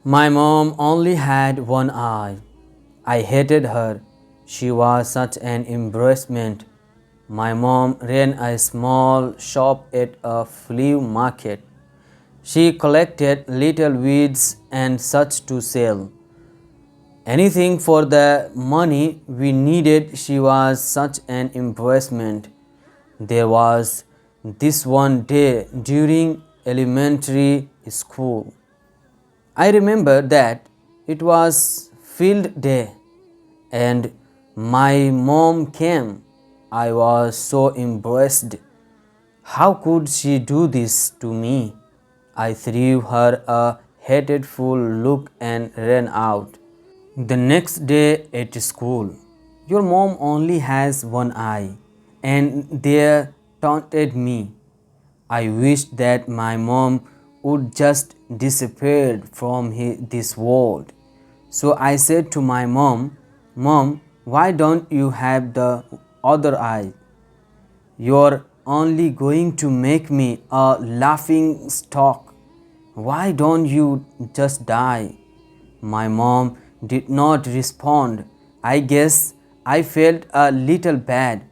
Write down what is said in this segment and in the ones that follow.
My mom only had one eye. I hated her. She was such an embarrassment. My mom ran a small shop at a flea market. She collected little weeds and such to sell. Anything for the money we needed. She was such an embarrassment. There was this one day during elementary school. I remember that it was field day and my mom came. I was so embarrassed. How could she do this to me? I threw her a hateful look and ran out. The next day at school, your mom only has one eye, and they taunted me. I wished that my mom would just disappear from this world. So I said to my mom, "Mom, why don't you have the other eye? You're only going to make me a laughing stock. Why don't you just die?" My mom did not respond. I guess I felt a little bad,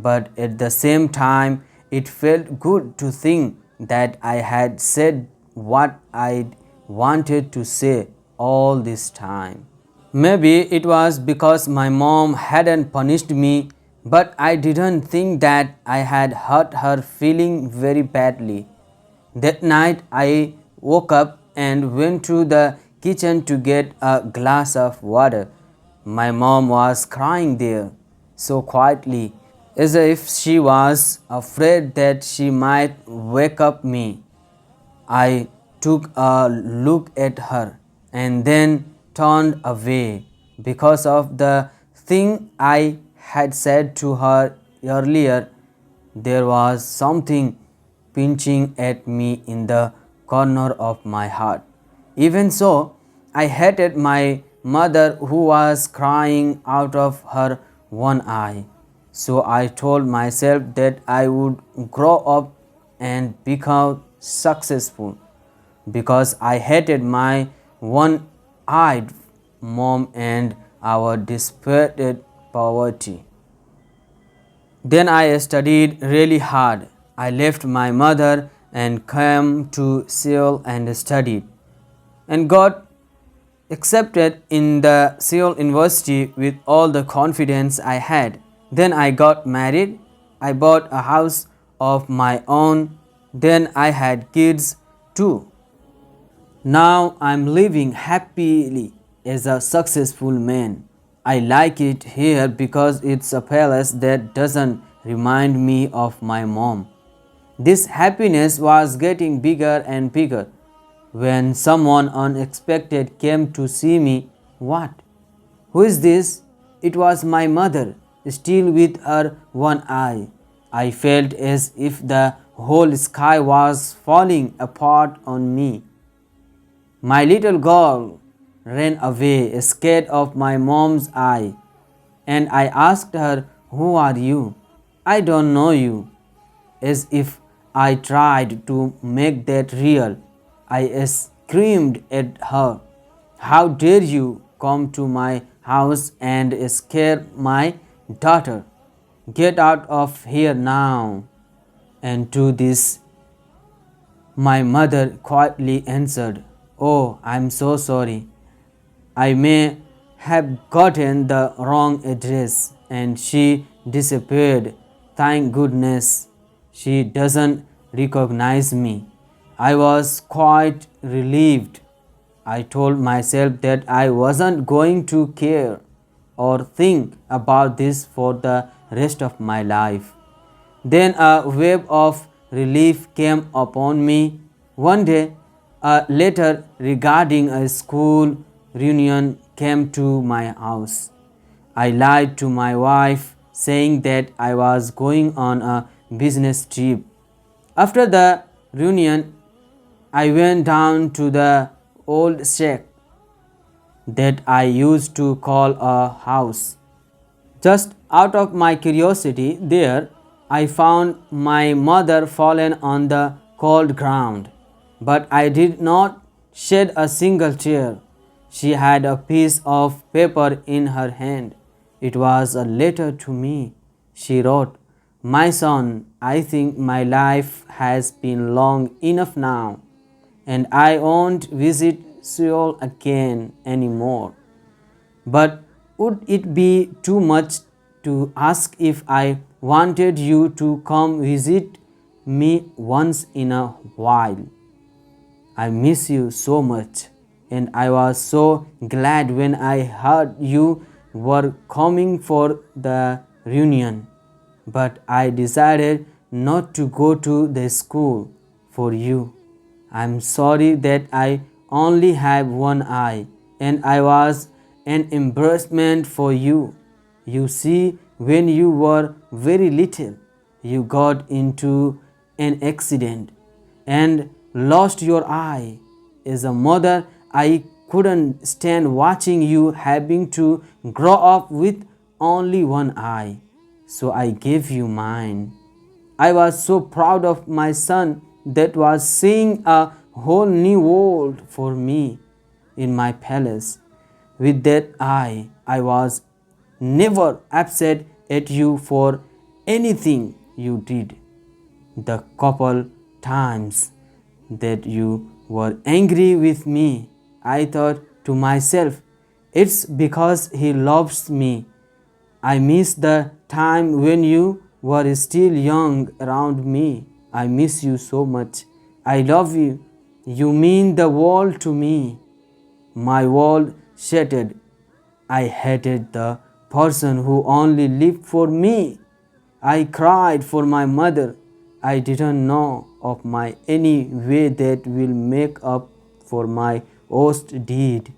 but at the same time, it felt good to think that I had said what I wanted to say all this time. Maybe it was because my mom hadn't punished me, but I didn't think that I had hurt her feeling very badly. That night I woke up and went to the kitchen to get a glass of water. My mom was crying there, so quietly, as if she was afraid that she might wake up me. I took a look at her and then turned away because of the thing I had said to her earlier. There was something pinching at me in the corner of my heart. Even so, I hated my mother who was crying out of her one eye. So I told myself that I would grow up and become successful because I hated my one-eyed mom and our desperate poverty. Then I studied really hard. I left my mother and came to Seoul and studied and got accepted in the Seoul University with all the confidence I had. Then I got married. I bought a house of my own. Then I had kids too. Now I'm living happily as a successful man. I like it here because it's a palace that doesn't remind me of my mom. This happiness was getting bigger and bigger. When someone unexpected came to see me, "What? Who is this?" It was my mother, still with her one eye. I felt as if the whole sky was falling apart on me. My little girl ran away, scared of my mom's eye, and I asked her, "Who are you?" "I don't know you." As if I tried to make that real, I screamed at her, "How dare you come to my house and scare my daughter? Get out of here now." And to this, my mother quietly answered, "Oh, I'm so sorry. I may have gotten the wrong address," and she disappeared. Thank goodness she doesn't recognize me. I was quite relieved. I told myself that I wasn't going to care or think about this for the rest of my life. Then a wave of relief came upon me. One day, a letter regarding a school reunion came to my house. I lied to my wife, saying that I was going on a business trip. After the reunion, I went down to the old shack that I used to call a house. Just out of my curiosity, there I found my mother fallen on the cold ground, but I did not shed a single tear. She had a piece of paper in her hand. It was a letter to me. She wrote, "My son, I think my life has been long enough now, and I won't visit Seoul again anymore. But would it be too much to ask if I wanted you to come visit me once in a while? I miss you so much, and I was so glad when I heard you were coming for the reunion. But I decided not to go to the school for you. I'm sorry that I only have one eye, and I was an embarrassment for you. You see, when you were very little, you got into an accident and lost your eye. As a mother, I couldn't stand watching you having to grow up with only one eye, so I gave you mine. I was so proud of my son that was seeing a whole new world for me in my palace. With that eye, I was never upset at you for anything you did. The couple times that you were angry with me, I thought to myself, it's because he loves me. I miss the time when you were still young around me. I miss you so much. I love you. You mean the world to me." My world shattered. I hated the person who only lived for me. I cried for my mother. I didn't know of my any way that will make up for my worst deed.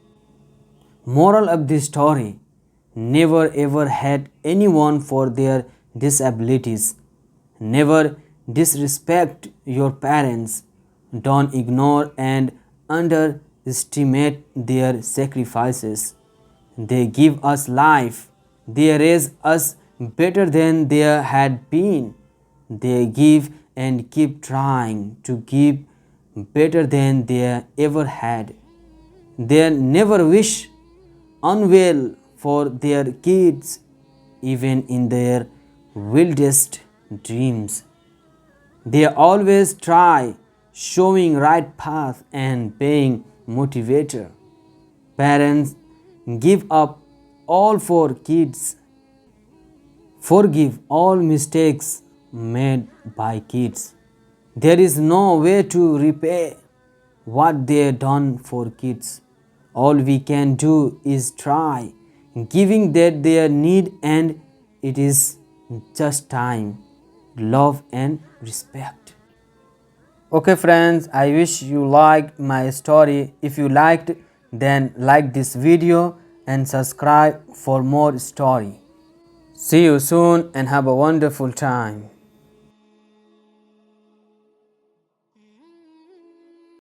Moral of this story: never ever hate anyone for their disabilities. Never disrespect your parents. Don't ignore and underestimate their sacrifices. They give us life. They raise us better than they had been. They give and keep trying to give better than they ever had. They never wish unwell for their kids, even in their wildest dreams. They always try, showing right path and being motivator. Parents give up all for kids. Forgive all mistakes made by kids. There is no way to repay what they done for kids. All we can do is try, giving that their need, and it is just time, love and respect. Okay friends, I wish you liked my story. If you liked, then like this video and subscribe for more story. See you soon and have a wonderful time.